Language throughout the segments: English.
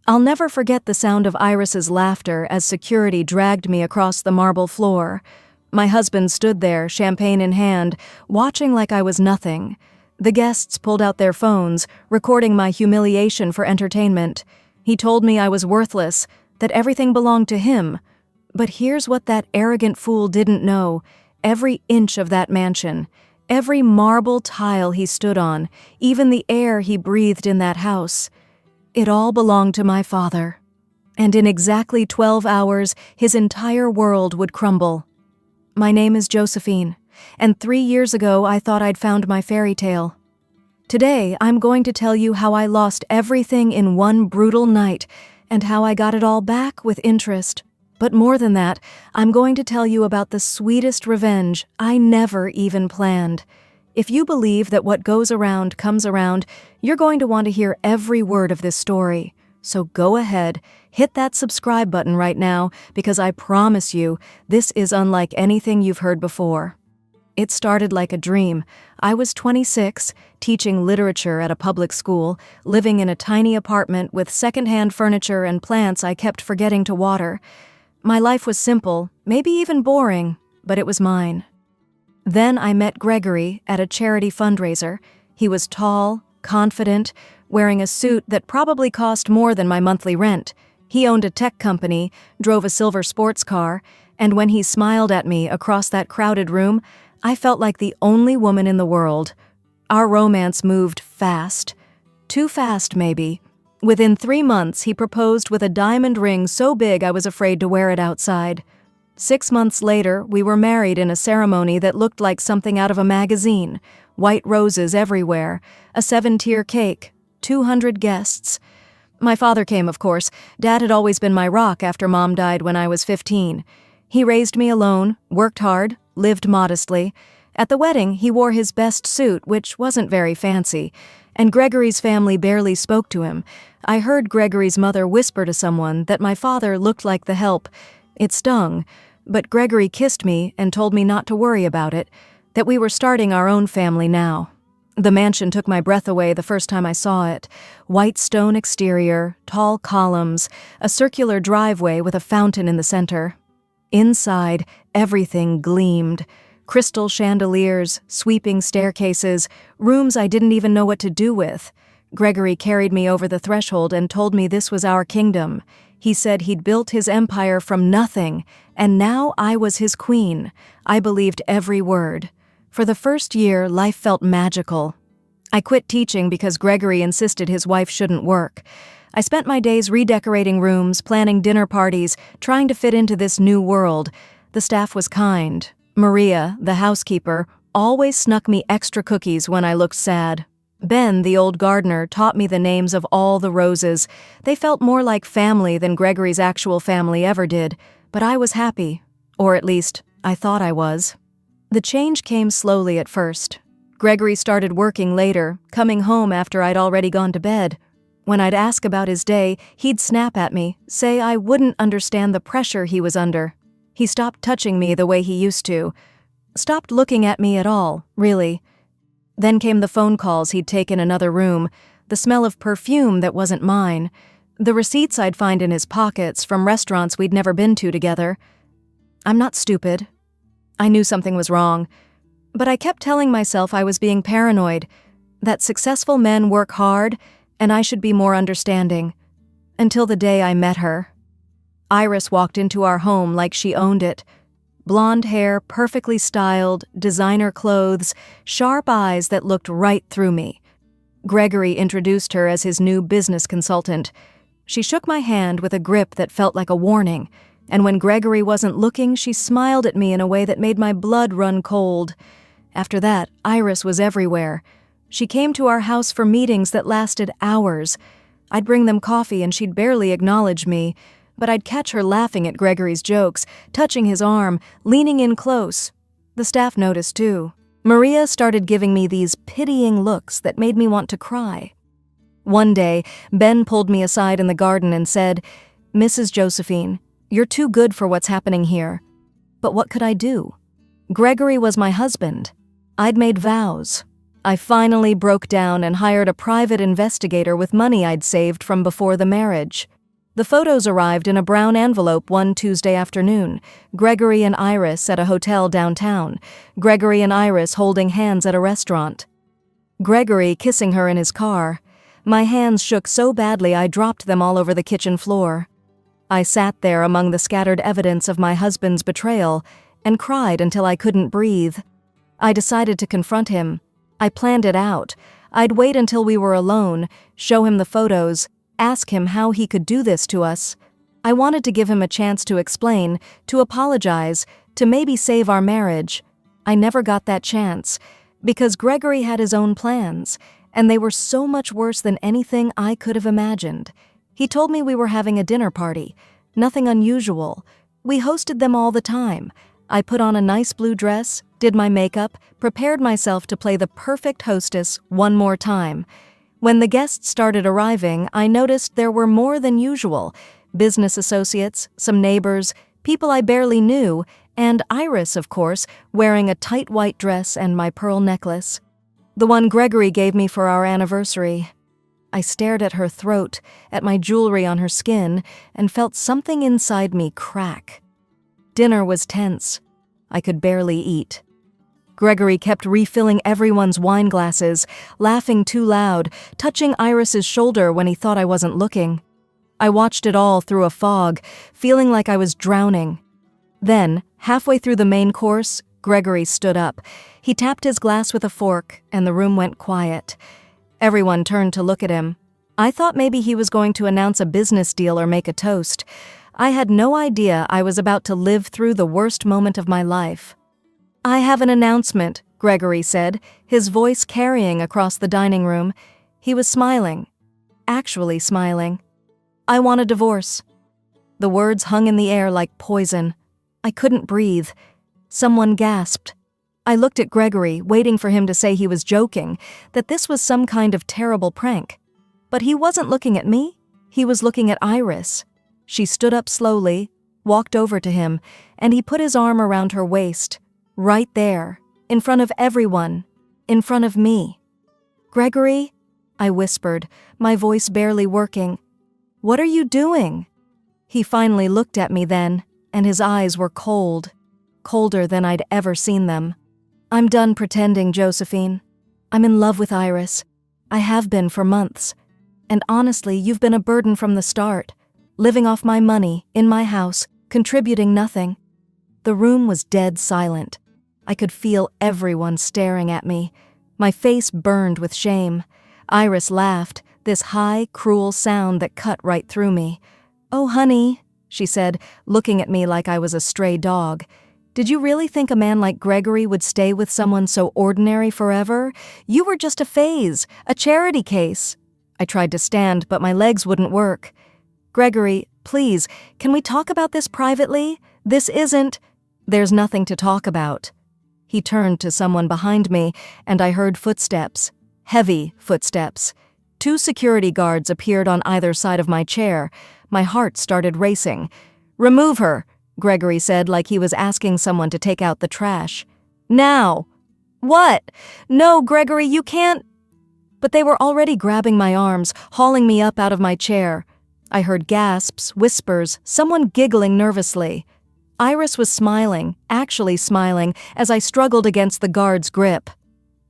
I'll never forget the sound of Iris's laughter as security dragged me across the marble floor. My husband stood there, champagne in hand, watching like I was nothing. The guests pulled out their phones, recording my humiliation for entertainment. He told me I was worthless, that everything belonged to him. But here's what that arrogant fool didn't know. Every inch of that mansion, every marble tile he stood on, even the air he breathed in that house, it all belonged to my father. And in exactly 12 hours, his entire world would crumble. My name is Josephine, and 3 years ago I thought I'd found my fairy tale. Today, I'm going to tell you how I lost everything in one brutal night, and how I got it all back with interest. But more than that, I'm going to tell you about the sweetest revenge I never even planned. If you believe that what goes around comes around, you're going to want to hear every word of this story. So go ahead, hit that subscribe button right now, because I promise you, this is unlike anything you've heard before. It started like a dream. I was 26, teaching literature at a public school, living in a tiny apartment with secondhand furniture and plants I kept forgetting to water. My life was simple, maybe even boring, but it was mine. Then I met Gregory at a charity fundraiser. He was tall, confident, wearing a suit that probably cost more than my monthly rent. He owned a tech company, drove a silver sports car, and when he smiled at me across that crowded room, I felt like the only woman in the world. Our romance moved fast. Too fast, maybe. Within 3 months, he proposed with a diamond ring so big I was afraid to wear it outside. 6 months later, we were married in a ceremony that looked like something out of a magazine. White roses everywhere, a 7-tier cake, 200 guests. My father came, of course. Dad had always been my rock after Mom died when I was 15. He raised me alone, worked hard, lived modestly. At the wedding, he wore his best suit, which wasn't very fancy, and Gregory's family barely spoke to him. I heard Gregory's mother whisper to someone that my father looked like the help. It stung, but Gregory kissed me and told me not to worry about it, that we were starting our own family now. The mansion took my breath away the first time I saw it. White stone exterior, tall columns, a circular driveway with a fountain in the center. Inside, everything gleamed. Crystal chandeliers, sweeping staircases, rooms I didn't even know what to do with. Gregory carried me over the threshold and told me this was our kingdom. He said he'd built his empire from nothing, and now I was his queen. I believed every word. For the first year, life felt magical. I quit teaching because Gregory insisted his wife shouldn't work. I spent my days redecorating rooms, planning dinner parties, trying to fit into this new world. The staff was kind. Maria, the housekeeper, always snuck me extra cookies when I looked sad. Ben, the old gardener, taught me the names of all the roses. They felt more like family than Gregory's actual family ever did, but I was happy. Or at least, I thought I was. The change came slowly at first. Gregory started working later, coming home after I'd already gone to bed. When I'd ask about his day, he'd snap at me, say I wouldn't understand the pressure he was under. He stopped touching me the way he used to. Stopped looking at me at all, really. Then came the phone calls he'd take in another room, the smell of perfume that wasn't mine, the receipts I'd find in his pockets from restaurants we'd never been to together. I'm not stupid. I knew something was wrong, but I kept telling myself I was being paranoid, that successful men work hard, and I should be more understanding. Until the day I met her. Iris walked into our home like she owned it. Blonde hair, perfectly styled, designer clothes, sharp eyes that looked right through me. Gregory introduced her as his new business consultant. She shook my hand with a grip that felt like a warning, and when Gregory wasn't looking, she smiled at me in a way that made my blood run cold. After that, Iris was everywhere. She came to our house for meetings that lasted hours. I'd bring them coffee and she'd barely acknowledge me, but I'd catch her laughing at Gregory's jokes, touching his arm, leaning in close. The staff noticed too. Maria started giving me these pitying looks that made me want to cry. One day, Ben pulled me aside in the garden and said, "Mrs. Josephine, you're too good for what's happening here." But what could I do? Gregory was my husband. I'd made vows. I finally broke down and hired a private investigator with money I'd saved from before the marriage. The photos arrived in a brown envelope one Tuesday afternoon. Gregory and Iris at a hotel downtown. Gregory and Iris holding hands at a restaurant. Gregory kissing her in his car. My hands shook so badly I dropped them all over the kitchen floor. I sat there among the scattered evidence of my husband's betrayal and cried until I couldn't breathe. I decided to confront him. I planned it out. I'd wait until we were alone, show him the photos, ask him how he could do this to us. I wanted to give him a chance to explain, to apologize, to maybe save our marriage. I never got that chance, because Gregory had his own plans, and they were so much worse than anything I could have imagined. He told me we were having a dinner party, nothing unusual. We hosted them all the time. I put on a nice blue dress, did my makeup, prepared myself to play the perfect hostess one more time. When the guests started arriving, I noticed there were more than usual. Business associates, some neighbors, people I barely knew, and Iris, of course, wearing a tight white dress and my pearl necklace. The one Gregory gave me for our anniversary. I stared at her throat, at my jewelry on her skin, and felt something inside me crack. Dinner was tense. I could barely eat. Gregory kept refilling everyone's wine glasses, laughing too loud, touching Iris's shoulder when he thought I wasn't looking. I watched it all through a fog, feeling like I was drowning. Then, halfway through the main course, Gregory stood up. He tapped his glass with a fork, and the room went quiet. Everyone turned to look at him. I thought maybe he was going to announce a business deal or make a toast. I had no idea I was about to live through the worst moment of my life. "I have an announcement," Gregory said, his voice carrying across the dining room. He was smiling. Actually smiling. "I want a divorce." The words hung in the air like poison. I couldn't breathe. Someone gasped. I looked at Gregory, waiting for him to say he was joking, that this was some kind of terrible prank. But he wasn't looking at me. He was looking at Iris. She stood up slowly, walked over to him, and he put his arm around her waist, right there, in front of everyone, in front of me. "Gregory," I whispered, my voice barely working. "What are you doing?" He finally looked at me then, and his eyes were cold, colder than I'd ever seen them. "I'm done pretending, Josephine. I'm in love with Iris. I have been for months. And honestly, you've been a burden from the start. Living off my money, in my house, contributing nothing." The room was dead silent. I could feel everyone staring at me. My face burned with shame. Iris laughed, this high, cruel sound that cut right through me. "Oh, honey," she said, looking at me like I was a stray dog. "Did you really think a man like Gregory would stay with someone so ordinary forever? You were just a phase, a charity case." I tried to stand, but my legs wouldn't work. "Gregory, please, can we talk about this privately? This isn't—" "There's nothing to talk about." He turned to someone behind me, and I heard footsteps. Heavy footsteps. 2 security guards appeared on either side of my chair. My heart started racing. "Remove her," Gregory said like he was asking someone to take out the trash. "Now!" "What? No, Gregory, you can't—" But they were already grabbing my arms, hauling me up out of my chair. I heard gasps, whispers, someone giggling nervously. Iris was smiling, actually smiling, as I struggled against the guard's grip.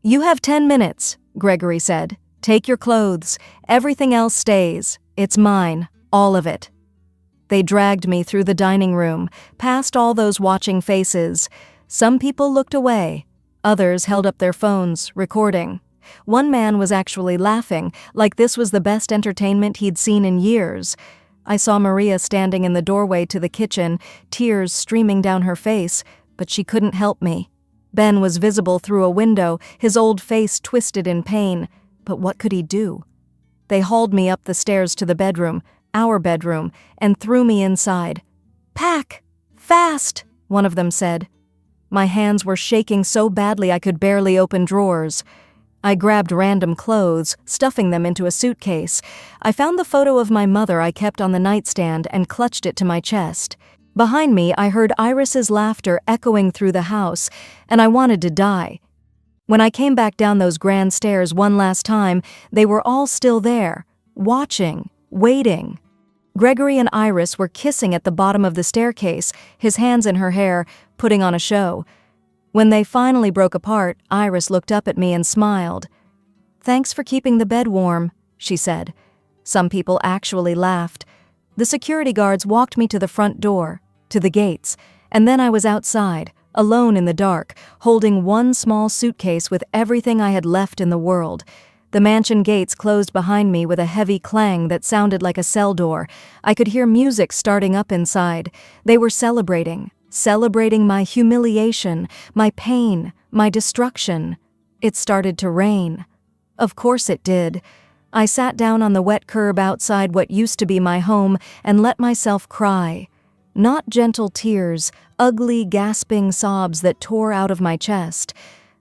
"You have 10 minutes, Gregory said. "Take your clothes. Everything else stays. It's mine, all of it." They dragged me through the dining room, past all those watching faces. Some people looked away. Others held up their phones, recording. One man was actually laughing, like this was the best entertainment he'd seen in years. I saw Maria standing in the doorway to the kitchen, tears streaming down her face, but she couldn't help me. Ben was visible through a window, his old face twisted in pain, but what could he do? They hauled me up the stairs to the bedroom, our bedroom, and threw me inside. "Pack! Fast!" one of them said. My hands were shaking so badly I could barely open drawers. I grabbed random clothes, stuffing them into a suitcase. I found the photo of my mother I kept on the nightstand and clutched it to my chest. Behind me, I heard Iris's laughter echoing through the house, and I wanted to die. When I came back down those grand stairs one last time, they were all still there, watching, waiting. Gregory and Iris were kissing at the bottom of the staircase, his hands in her hair, putting on a show. When they finally broke apart, Iris looked up at me and smiled. "Thanks for keeping the bed warm," she said. Some people actually laughed. The security guards walked me to the front door, to the gates, and then I was outside, alone in the dark, holding one small suitcase with everything I had left in the world. The mansion gates closed behind me with a heavy clang that sounded like a cell door. I could hear music starting up inside. They were celebrating my humiliation, my pain, my destruction. It started to rain. Of course it did. I sat down on the wet curb outside what used to be my home and let myself cry. Not gentle tears, ugly, gasping sobs that tore out of my chest.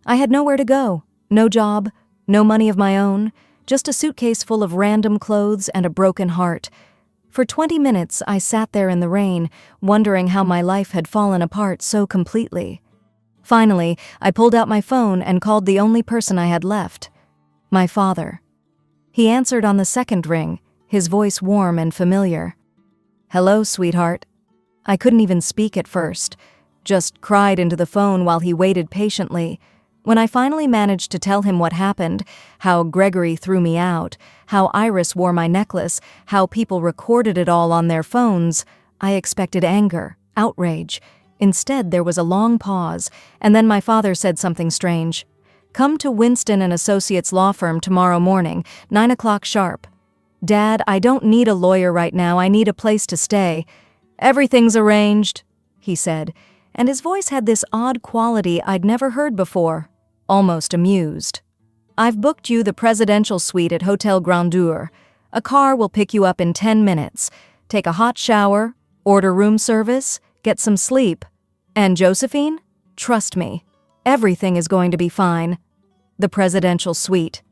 I had nowhere to go, no job, no money of my own, just a suitcase full of random clothes and a broken heart. For 20 minutes, I sat there in the rain, wondering how my life had fallen apart so completely. Finally, I pulled out my phone and called the only person I had left, my father. He answered on the second ring, his voice warm and familiar. "Hello, sweetheart." I couldn't even speak at first, just cried into the phone while he waited patiently. When I finally managed to tell him what happened, how Gregory threw me out, how Iris wore my necklace, how people recorded it all on their phones, I expected anger, outrage. Instead, there was a long pause, and then my father said something strange. "Come to Winston & Associates law firm tomorrow morning, 9 o'clock sharp." "Dad, I don't need a lawyer right now, I need a place to stay." "Everything's arranged," he said, and his voice had this odd quality I'd never heard before, almost amused. "I've booked you the presidential suite at Hotel Grandeur. A car will pick you up in 10 minutes. Take a hot shower, order room service, get some sleep. And Josephine, trust me, everything is going to be fine." The presidential suite.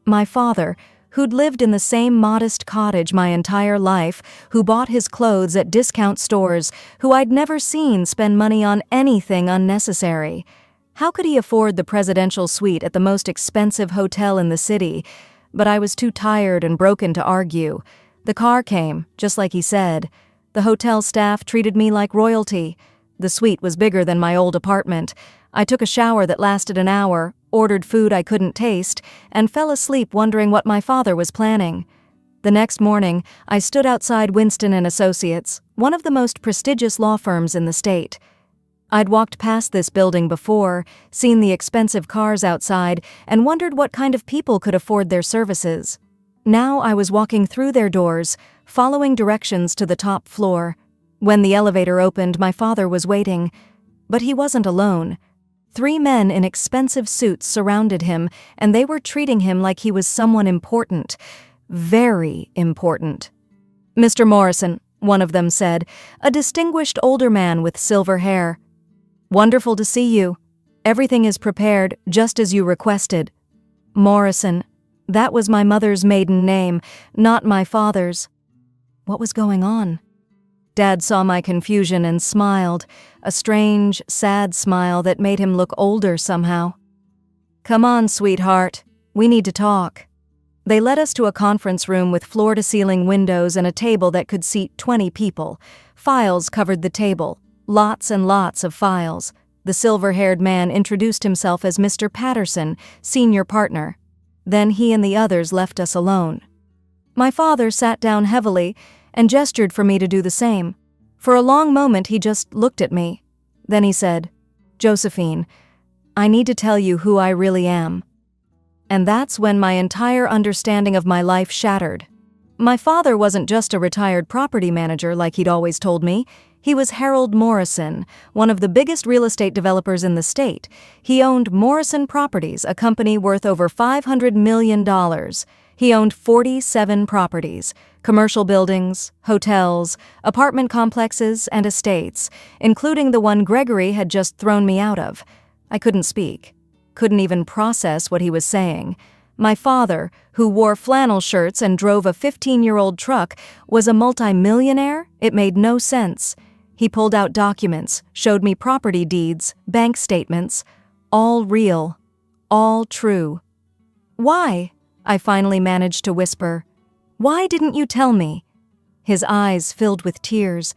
My father, who'd lived in the same modest cottage my entire life, who bought his clothes at discount stores, who I'd never seen spend money on anything unnecessary. How could he afford the presidential suite at the most expensive hotel in the city? But I was too tired and broken to argue. The car came, just like he said. The hotel staff treated me like royalty. The suite was bigger than my old apartment. I took a shower that lasted an hour, ordered food I couldn't taste, and fell asleep wondering what my father was planning. The next morning, I stood outside Winston & Associates, one of the most prestigious law firms in the state. I'd walked past this building before, seen the expensive cars outside, and wondered what kind of people could afford their services. Now I was walking through their doors, following directions to the top floor. When the elevator opened, my father was waiting. But he wasn't alone. 3 men in expensive suits surrounded him, and they were treating him like he was someone important. Very important. "Mr. Morrison," one of them said, a distinguished older man with silver hair. "Wonderful to see you. Everything is prepared, just as you requested." Morrison. That was my mother's maiden name, not my father's. What was going on? Dad saw my confusion and smiled, a strange, sad smile that made him look older somehow. "Come on, sweetheart. We need to talk." They led us to a conference room with floor-to-ceiling windows and a table that could seat 20 people. Files covered the table, lots and lots of files. The silver-haired man introduced himself as Mr. Patterson, senior partner. Then he and the others left us alone. My father sat down heavily and gestured for me to do the same. For a long moment he just looked at me. Then he said, "Josephine, I need to tell you who I really am." And that's when my entire understanding of my life shattered. My father wasn't just a retired property manager like he'd always told me. He was Harold Morrison, one of the biggest real estate developers in the state. He owned Morrison Properties, a company worth over $500 million. He owned 47 properties, commercial buildings, hotels, apartment complexes, and estates, including the one Gregory had just thrown me out of. I couldn't speak, couldn't even process what he was saying. My father, who wore flannel shirts and drove a 15-year-old truck, was a multi-millionaire? It made no sense. He pulled out documents, showed me property deeds, bank statements, all real, all true. "Why?" I finally managed to whisper. "Why didn't you tell me?" His eyes filled with tears.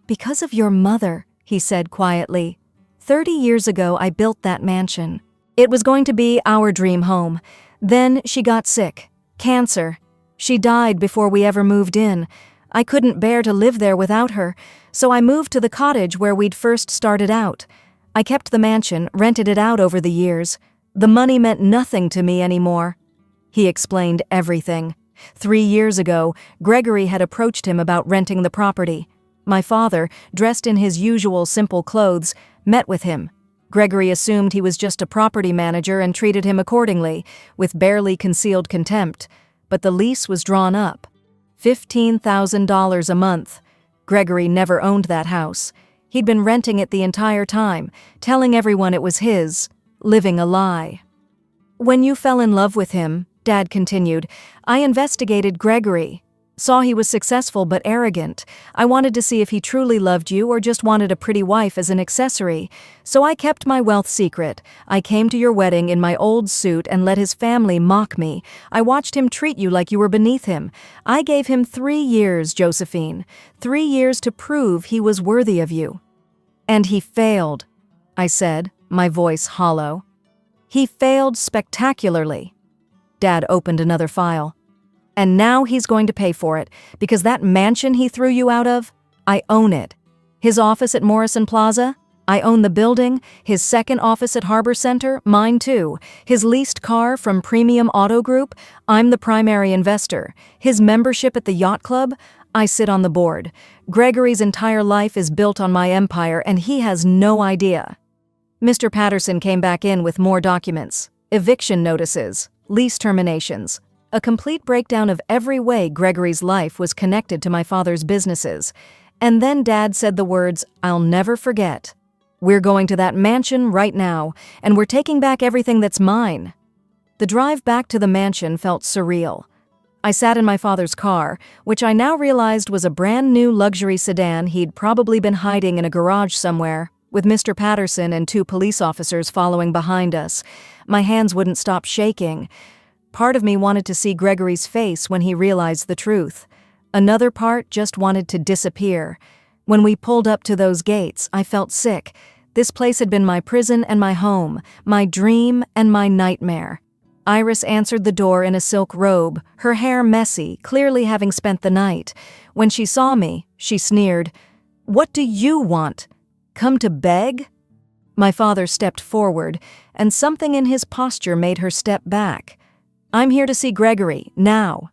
"Because of your mother," he said quietly. 30 years ago, I built that mansion. It was going to be our dream home. Then she got sick. Cancer. She died before we ever moved in. I couldn't bear to live there without her, so I moved to the cottage where we'd first started out. I kept the mansion, rented it out over the years. The money meant nothing to me anymore." He explained everything. 3 years ago, Gregory had approached him about renting the property. My father, dressed in his usual simple clothes, met with him. Gregory assumed he was just a property manager and treated him accordingly, with barely concealed contempt. But the lease was drawn up. $15,000 a month. Gregory never owned that house. He'd been renting it the entire time, telling everyone it was his, living a lie. "When you fell in love with him," Dad continued, "I investigated Gregory. Saw he was successful but arrogant. I wanted to see if he truly loved you or just wanted a pretty wife as an accessory. So I kept my wealth secret. I came to your wedding in my old suit and let his family mock me. I watched him treat you like you were beneath him. I gave him 3 years, Josephine. 3 years to prove he was worthy of you." "And he failed," I said, my voice hollow. "He failed spectacularly." Dad opened another file. "And now he's going to pay for it, because that mansion he threw you out of, I own it. His office at Morrison Plaza, I own the building. His second office at Harbor Center, mine too. His leased car from Premium Auto Group, I'm the primary investor. His membership at the yacht club, I sit on the board. Gregory's entire life is built on my empire, and he has no idea." Mr. Patterson came back in with more documents, eviction notices, lease terminations, a complete breakdown of every way Gregory's life was connected to my father's businesses. And then Dad said the words I'll never forget. "We're going to that mansion right now, and we're taking back everything that's mine." The drive back to the mansion felt surreal. I sat in my father's car, which I now realized was a brand new luxury sedan he'd probably been hiding in a garage somewhere, with Mr. Patterson and 2 police officers following behind us. My hands wouldn't stop shaking. Part of me wanted to see Gregory's face when he realized the truth. Another part just wanted to disappear. When we pulled up to those gates, I felt sick. This place had been my prison and my home, my dream and my nightmare. Iris answered the door in a silk robe, her hair messy, clearly having spent the night. When she saw me, she sneered, "What do you want? Come to beg?" My father stepped forward, and something in his posture made her step back. "I'm here to see Gregory, now."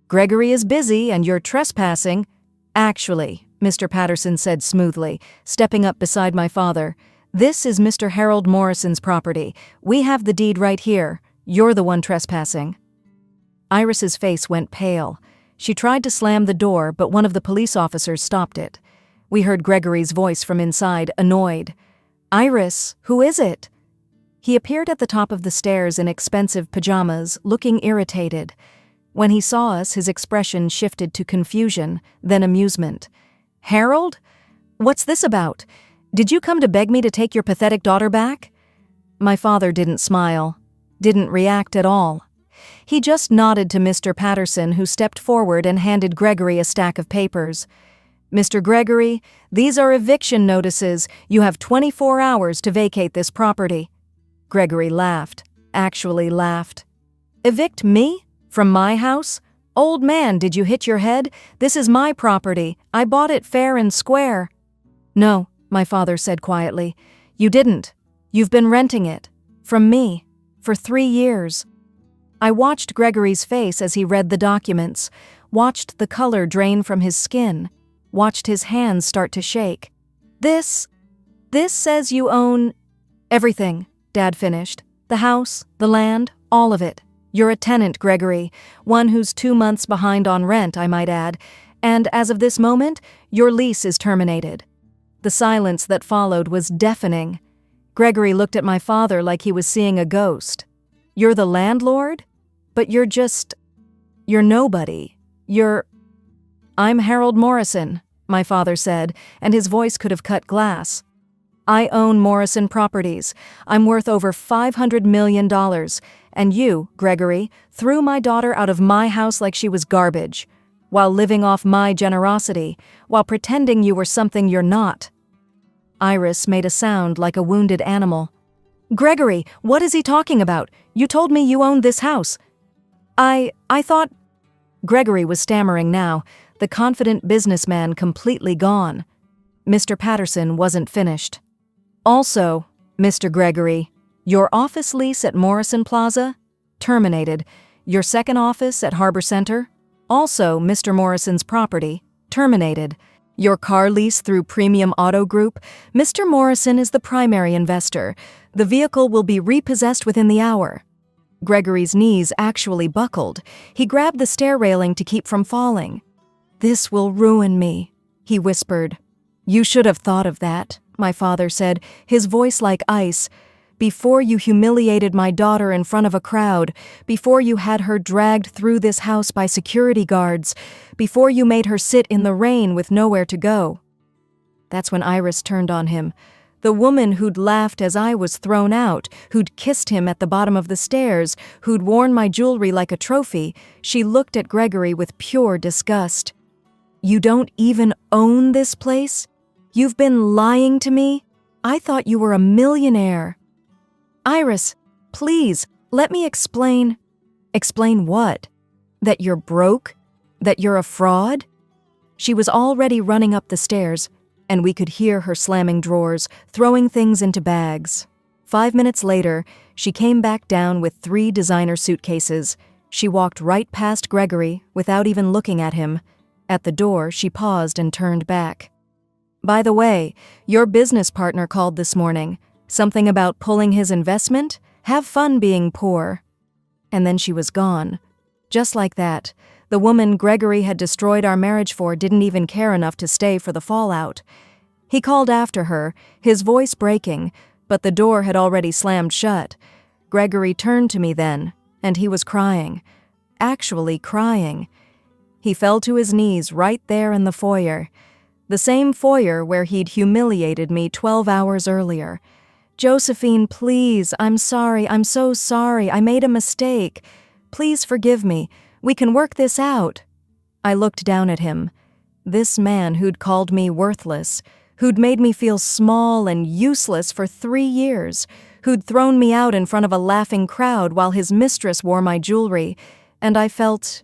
"Gregory is busy and you're trespassing." "Actually," Mr. Patterson said smoothly, stepping up beside my father, "this is Mr. Harold Morrison's property. We have the deed right here. You're the one trespassing." Iris's face went pale. She tried to slam the door, but one of the police officers stopped it. We heard Gregory's voice from inside, annoyed. "Iris, who is it?" He appeared at the top of the stairs in expensive pajamas, looking irritated. When he saw us, his expression shifted to confusion, then amusement. "Harold? What's this about? Did you come to beg me to take your pathetic daughter back?" My father didn't smile, didn't react at all. He just nodded to Mr. Patterson, who stepped forward and handed Gregory a stack of papers. "Mr. Gregory, these are eviction notices. You have 24 hours to vacate this property." Gregory laughed, actually laughed. "Evict me? From my house? Old man, did you hit your head? This is my property. I bought it fair and square." "No," my father said quietly. "You didn't. You've been renting it. From me. For 3 years." I watched Gregory's face as he read the documents, watched the color drain from his skin, watched his hands start to shake. This says you own everything," Dad finished. "The house, the land, all of it. You're a tenant, Gregory, one who's 2 months behind on rent, I might add, and as of this moment, your lease is terminated." The silence that followed was deafening. Gregory looked at my father like he was seeing a ghost. "You're the landlord? But you're nobody. I'm Harold Morrison," my father said, and his voice could have cut glass. "I own Morrison Properties. I'm worth over $500 million, and you, Gregory, threw my daughter out of my house like she was garbage. while living off my generosity, while pretending you were something you're not." Iris made a sound like a wounded animal. "Gregory, what is he talking about? You told me you owned this house." I thought—" Gregory was stammering now, the confident businessman completely gone. Mr. Patterson wasn't finished. "Also, Mr. Gregory, your office lease at Morrison Plaza? Terminated. Your second office at Harbor Center? Also Mr. Morrison's property? Terminated. Your car lease through Premium Auto Group? Mr. Morrison is the primary investor. The vehicle will be repossessed within the hour." Gregory's knees actually buckled. He grabbed the stair railing to keep from falling. "This will ruin me," he whispered. "You should have thought of that," my father said, his voice like ice. "Before you humiliated my daughter in front of a crowd, before you had her dragged through this house by security guards, before you made her sit in the rain with nowhere to go." That's when Iris turned on him. The woman who'd laughed as I was thrown out, who'd kissed him at the bottom of the stairs, who'd worn my jewelry like a trophy, she looked at Gregory with pure disgust. "You don't even own this place? You've been lying to me? I thought you were a millionaire." "Iris, please, let me explain." "Explain what? That you're broke? That you're a fraud?" She was already running up the stairs, and we could hear her slamming drawers, throwing things into bags. 5 minutes later, she came back down with 3 designer suitcases. She walked right past Gregory without even looking at him. At the door, she paused and turned back. "By the way, your business partner called this morning. Something about pulling his investment? Have fun being poor." And then she was gone. Just like that. The woman Gregory had destroyed our marriage for didn't even care enough to stay for the fallout. He called after her, his voice breaking, but the door had already slammed shut. Gregory turned to me then, and he was crying. Actually crying. He fell to his knees right there in the foyer. The same foyer where he'd humiliated me 12 hours earlier. "Josephine, please, I'm sorry, I'm so sorry, I made a mistake. Please forgive me, we can work this out." I looked down at him. This man who'd called me worthless, who'd made me feel small and useless for 3 years, who'd thrown me out in front of a laughing crowd while his mistress wore my jewelry, and I felt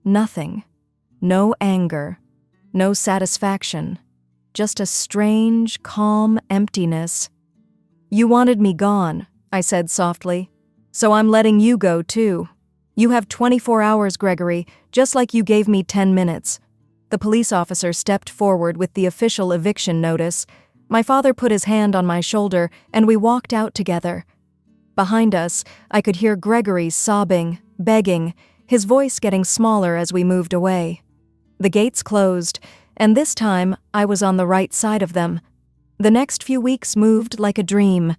nothing. No anger, no satisfaction, just a strange, calm emptiness. "You wanted me gone," I said softly. "So I'm letting you go, too. You have 24 hours, Gregory, just like you gave me 10 minutes. The police officer stepped forward with the official eviction notice. My father put his hand on my shoulder, and we walked out together. Behind us, I could hear Gregory sobbing, begging, his voice getting smaller as we moved away. The gates closed, and this time I was on the right side of them. The next few weeks moved like a dream.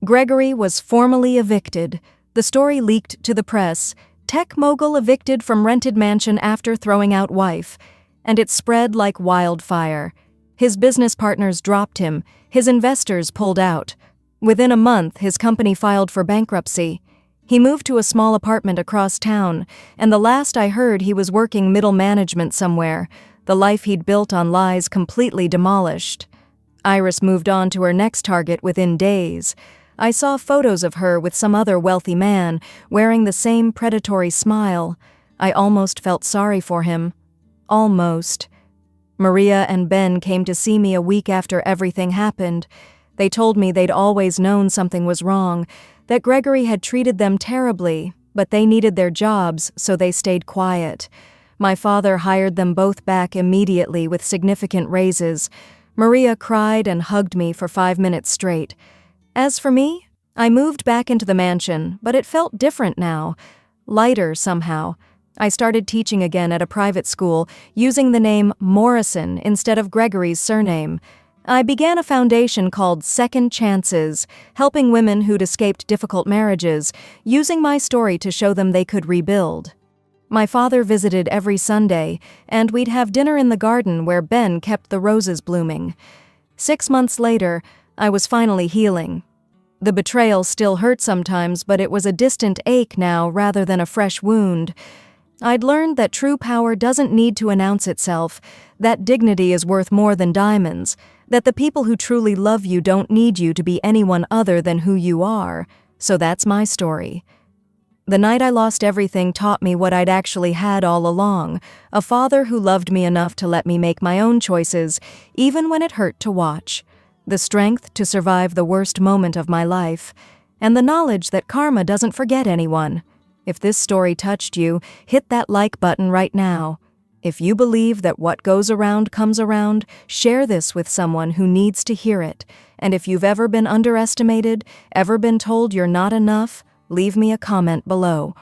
Gregory was formally evicted. The story leaked to the press. Tech mogul evicted from rented mansion after throwing out wife. And it spread like wildfire. His business partners dropped him. His investors pulled out. Within a month, his company filed for bankruptcy. He moved to a small apartment across town, and the last I heard he was working middle management somewhere. The life he'd built on lies completely demolished. Iris moved on to her next target within days. I saw photos of her with some other wealthy man, wearing the same predatory smile. I almost felt sorry for him. Almost. Maria and Ben came to see me a week after everything happened. They told me they'd always known something was wrong, that Gregory had treated them terribly, but they needed their jobs, so they stayed quiet. My father hired them both back immediately with significant raises. Maria cried and hugged me for 5 minutes straight. As for me, I moved back into the mansion, but it felt different now. Lighter somehow. I started teaching again at a private school, using the name Morrison instead of Gregory's surname. I began a foundation called Second Chances, helping women who'd escaped difficult marriages, using my story to show them they could rebuild. My father visited every Sunday, and we'd have dinner in the garden where Ben kept the roses blooming. 6 months later, I was finally healing. The betrayal still hurt sometimes, but it was a distant ache now rather than a fresh wound. I'd learned that true power doesn't need to announce itself, that dignity is worth more than diamonds, that the people who truly love you don't need you to be anyone other than who you are. So that's my story. The night I lost everything taught me what I'd actually had all along, a father who loved me enough to let me make my own choices, even when it hurt to watch, the strength to survive the worst moment of my life, and the knowledge that karma doesn't forget anyone. If this story touched you, hit that like button right now. If you believe that what goes around comes around, share this with someone who needs to hear it. And if you've ever been underestimated, ever been told you're not enough, leave me a comment below.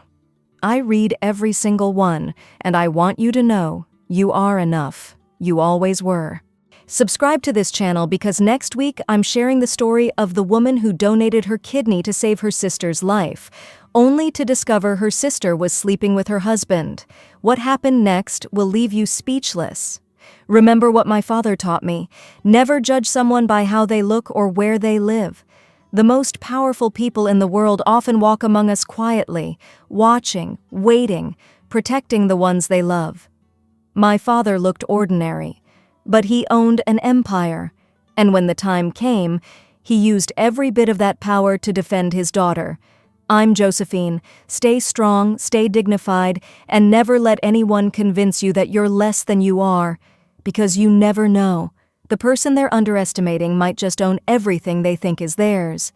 I read every single one, and I want you to know you are enough. You always were. Subscribe to this channel because next week I'm sharing the story of the woman who donated her kidney to save her sister's life, only to discover her sister was sleeping with her husband. What happened next will leave you speechless. Remember what my father taught me: never judge someone by how they look or where they live. The most powerful people in the world often walk among us quietly, watching, waiting, protecting the ones they love. My father looked ordinary, but he owned an empire, and when the time came, he used every bit of that power to defend his daughter. I'm Josephine. Stay strong, stay dignified, and never let anyone convince you that you're less than you are, because you never know. The person they're underestimating might just own everything they think is theirs.